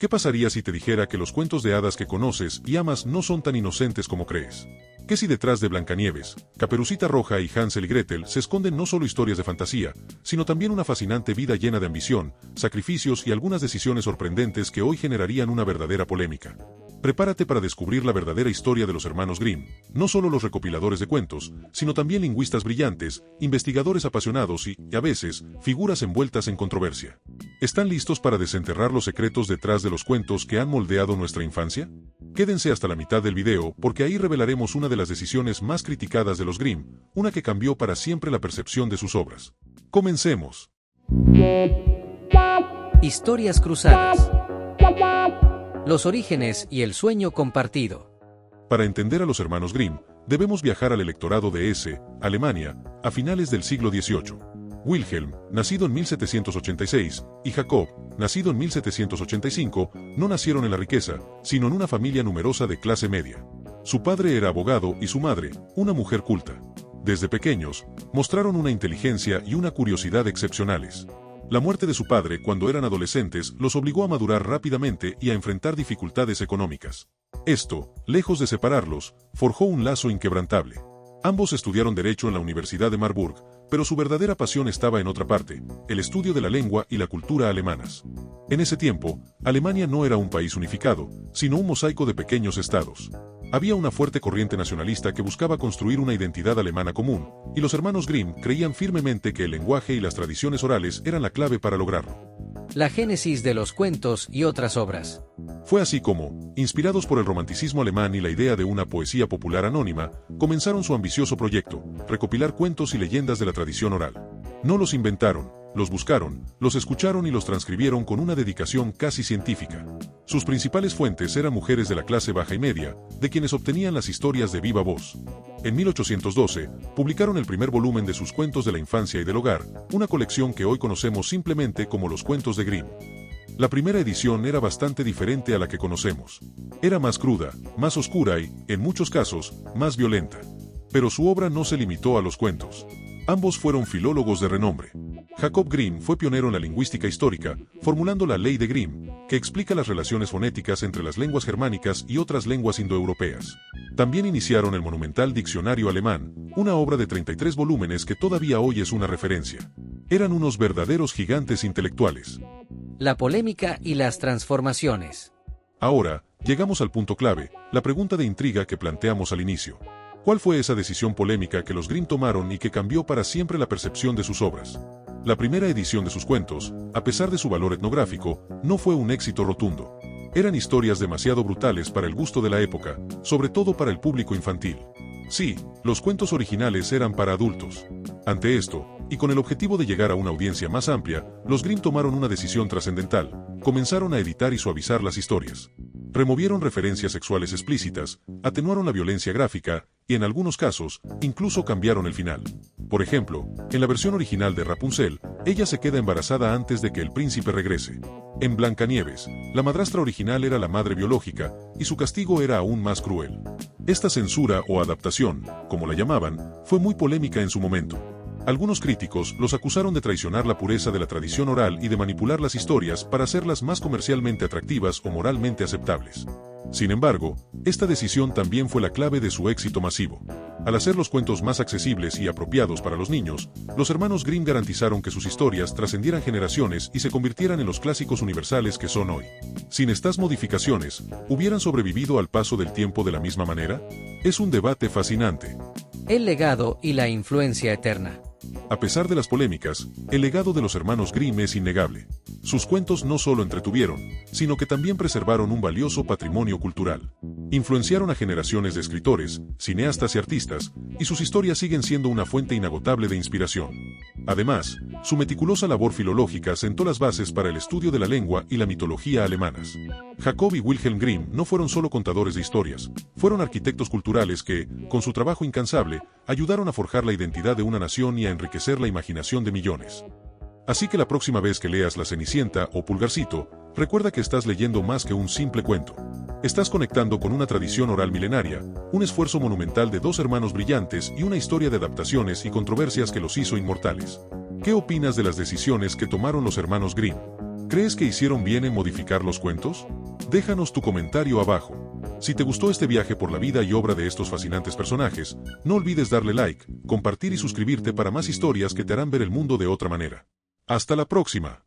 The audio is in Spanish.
¿Qué pasaría si te dijera que los cuentos de hadas que conoces y amas no son tan inocentes como crees? ¿Qué si detrás de Blancanieves, Caperucita Roja y Hansel y Gretel se esconden no solo historias de fantasía, sino también una fascinante vida llena de ambición, sacrificios y algunas decisiones sorprendentes que hoy generarían una verdadera polémica? Prepárate para descubrir la verdadera historia de los hermanos Grimm, no solo los recopiladores de cuentos, sino también lingüistas brillantes, investigadores apasionados y, a veces, figuras envueltas en controversia. ¿Están listos para desenterrar los secretos detrás de los cuentos que han moldeado nuestra infancia? Quédense hasta la mitad del video porque ahí revelaremos una de las decisiones más criticadas de los Grimm, una que cambió para siempre la percepción de sus obras. ¡Comencemos! Historias cruzadas. Los orígenes y el sueño compartido. Para entender a los hermanos Grimm, debemos viajar al electorado de Hesse, Alemania, a finales del siglo XVIII. Wilhelm, nacido en 1786, y Jacob, nacido en 1785, no nacieron en la riqueza, sino en una familia numerosa de clase media. Su padre era abogado y su madre, una mujer culta. Desde pequeños, mostraron una inteligencia y una curiosidad excepcionales. La muerte de su padre cuando eran adolescentes los obligó a madurar rápidamente y a enfrentar dificultades económicas. Esto, lejos de separarlos, forjó un lazo inquebrantable. Ambos estudiaron Derecho en la Universidad de Marburg, pero su verdadera pasión estaba en otra parte, el estudio de la lengua y la cultura alemanas. En ese tiempo, Alemania no era un país unificado, sino un mosaico de pequeños estados. Había una fuerte corriente nacionalista que buscaba construir una identidad alemana común, y los hermanos Grimm creían firmemente que el lenguaje y las tradiciones orales eran la clave para lograrlo. La génesis de los cuentos y otras obras. Fue así como, inspirados por el romanticismo alemán y la idea de una poesía popular anónima, comenzaron su ambicioso proyecto, recopilar cuentos y leyendas de la tradición oral. No los inventaron, los buscaron, los escucharon y los transcribieron con una dedicación casi científica. Sus principales fuentes eran mujeres de la clase baja y media, de quienes obtenían las historias de viva voz. En 1812, publicaron el primer volumen de sus cuentos de la infancia y del hogar, una colección que hoy conocemos simplemente como los cuentos de Grimm. La primera edición era bastante diferente a la que conocemos. Era más cruda, más oscura y, en muchos casos, más violenta. Pero su obra no se limitó a los cuentos. Ambos fueron filólogos de renombre. Jacob Grimm fue pionero en la lingüística histórica, formulando la Ley de Grimm, que explica las relaciones fonéticas entre las lenguas germánicas y otras lenguas indoeuropeas. También iniciaron el monumental Diccionario Alemán, una obra de 33 volúmenes que todavía hoy es una referencia. Eran unos verdaderos gigantes intelectuales. La polémica y las transformaciones. Ahora, llegamos al punto clave, la pregunta de intriga que planteamos al inicio. ¿Cuál fue esa decisión polémica que los Grimm tomaron y que cambió para siempre la percepción de sus obras? La primera edición de sus cuentos, a pesar de su valor etnográfico, no fue un éxito rotundo. Eran historias demasiado brutales para el gusto de la época, sobre todo para el público infantil. Sí, los cuentos originales eran para adultos. Ante esto, y con el objetivo de llegar a una audiencia más amplia, los Grimm tomaron una decisión trascendental. Comenzaron a editar y suavizar las historias. Removieron referencias sexuales explícitas, atenuaron la violencia gráfica, y en algunos casos, incluso cambiaron el final. Por ejemplo, en la versión original de Rapunzel, ella se queda embarazada antes de que el príncipe regrese. En Blancanieves, la madrastra original era la madre biológica, y su castigo era aún más cruel. Esta censura o adaptación, como la llamaban, fue muy polémica en su momento. Algunos críticos los acusaron de traicionar la pureza de la tradición oral y de manipular las historias para hacerlas más comercialmente atractivas o moralmente aceptables. Sin embargo, esta decisión también fue la clave de su éxito masivo. Al hacer los cuentos más accesibles y apropiados para los niños, los hermanos Grimm garantizaron que sus historias trascendieran generaciones y se convirtieran en los clásicos universales que son hoy. Sin estas modificaciones, ¿hubieran sobrevivido al paso del tiempo de la misma manera? Es un debate fascinante. El legado y la influencia eterna. A pesar de las polémicas, el legado de los hermanos Grimm es innegable. Sus cuentos no solo entretuvieron, sino que también preservaron un valioso patrimonio cultural. Influenciaron a generaciones de escritores, cineastas y artistas, y sus historias siguen siendo una fuente inagotable de inspiración. Además, su meticulosa labor filológica sentó las bases para el estudio de la lengua y la mitología alemanas. Jacob y Wilhelm Grimm no fueron solo contadores de historias, fueron arquitectos culturales que, con su trabajo incansable, ayudaron a forjar la identidad de una nación y a enriquecer la imaginación de millones. Así que la próxima vez que leas La Cenicienta o Pulgarcito, recuerda que estás leyendo más que un simple cuento. Estás conectando con una tradición oral milenaria, un esfuerzo monumental de dos hermanos brillantes y una historia de adaptaciones y controversias que los hizo inmortales. ¿Qué opinas de las decisiones que tomaron los hermanos Grimm? ¿Crees que hicieron bien en modificar los cuentos? Déjanos tu comentario abajo. Si te gustó este viaje por la vida y obra de estos fascinantes personajes, no olvides darle like, compartir y suscribirte para más historias que te harán ver el mundo de otra manera. ¡Hasta la próxima!